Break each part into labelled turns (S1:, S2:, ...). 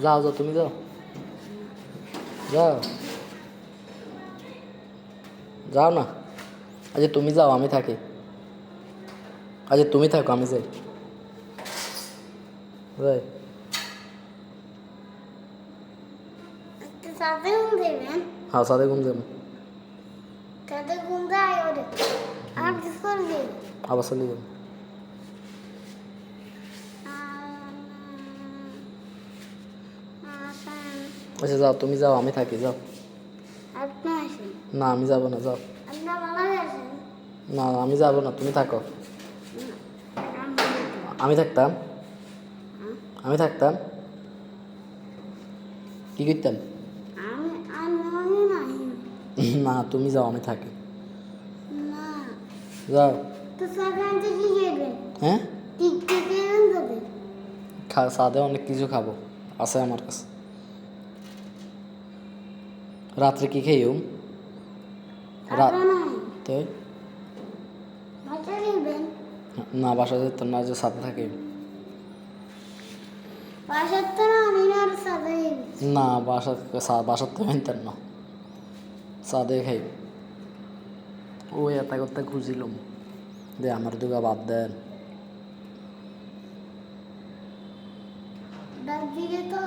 S1: যাও যাও, তুমি যাও, যাও, যাও না। আচ্ছা তুমি যাও, আমি থাকি। আচ্ছা তুমি থাকো, আমি যাই। যাই।
S2: সাথে ঘুম দেবেন?
S1: হ্যাঁ, সাথে ঘুম যাবো।
S2: সাথে ঘুম যায় ওরে আর কিছু করবে?
S1: আবার চলে যাবো। আচ্ছা যাও, তুমি যাও, আমি থাকি, যাও।
S2: আপনি আসেন।
S1: না আমি যাবো না, যাও।
S2: আপনার মামা আসেন।
S1: না আমি যাবো না, তুমি থাকো। আমি থাকতাম, আমি থাকতাম কি করতাম?
S2: আমি আমি নাই।
S1: না তুমি যাও, আমি থাকি।
S2: না
S1: যাও।
S2: তো সাথে আনতে কি খাবেন?
S1: হ্যাঁ,
S2: টিকতে খাবেন তবে?
S1: সাদে অনেক কিছু খাবো, আছে আমার কাছে। রাত্রে কি খেয়ে রাত
S2: টাকা নাই।
S1: তো
S2: বাচ্চা খাবেন?
S1: না, বাসা যেত না, যে সাথে থাকে।
S2: বাসার তো না আমি না আর সাথে খাবেন।
S1: না বাসার তো মেনতেন না, সাদে খাই। ওই এটা করতে খুঁজিলাম যে আমার দুগা বাদ দেন।
S2: ডাক দিলে তো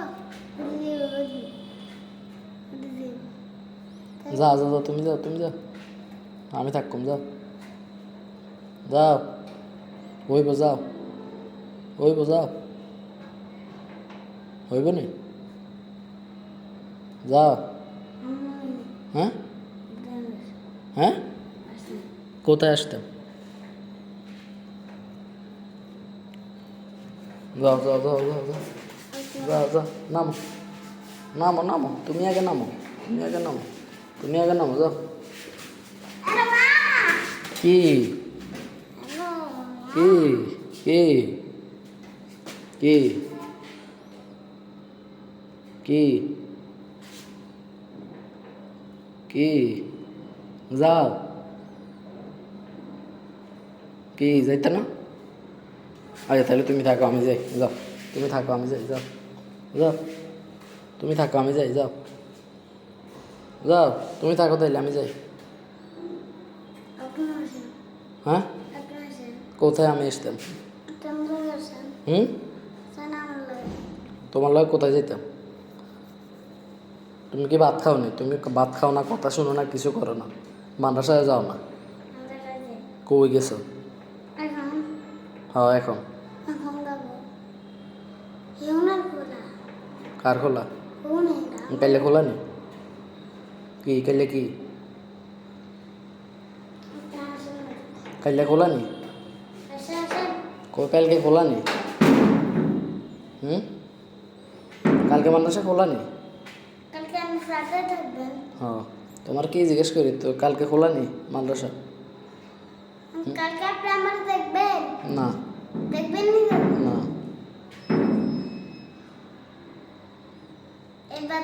S1: যা যা যা, তুমি যাও, তুমি যাও, আমি থাককুম, যাও, যাও, হইব, যাও, হইব, যাও, হইব নি, যাও। হ্যাঁ, হ্যাঁ, কোথায় আসতাম? যাও যাও যাও যাও যাও, যাও যাও, নামো, নামো, নামো, তুমি আগে নামো, তুমি আগে নামো, তুমি আগে নামো, যাও। কি কি কি কি কি কি যাও, কি যাইতে না? আচ্ছা তাহলে তুমি থাকো, আমি যাই, যাও। তুমি থাকো, আমি যাই, যাও, যাও। তুমি থাকো, আমি যাই, যাও, যাও। তুমি থাকো তাইলে, আমি যাই।
S2: আপনি আসেন।
S1: হ্যাঁ,
S2: আপনি আসেন।
S1: কোথায় আমি আসতাম?
S2: আপনি আসেন।
S1: হুম,
S2: আমার লাগে।
S1: তোমার লগে কোথায় যেতাম? তুমি কি ভাত খাও নি? তুমি ভাত খাও না, কথা শোনো না, কিছু করো না, মাদ্রাসায় যাও না,
S2: আমাদের কাছে
S1: কই গেছো?
S2: এখন
S1: হ্যাঁ এখন।
S2: এখন যাবো ইউনার খোলা
S1: কার খোলা?
S2: কোন
S1: কাইলে খোলা নি? কি কাইলে কি? কাইলে খোলা নি? কই কালকে খোলা নি? হুম, কালকে মাদ্রাসা খোলা নি?
S2: কালকে আমি সাথে থাকবেন।
S1: হ্যাঁ, তোমার কি জিজ্ঞেস করি তো, কালকে খোলা নি মাদ্রাসা?
S2: কালকে আপনি আমার দেখবেন?
S1: না
S2: দেখবেন নি
S1: না।
S2: এবার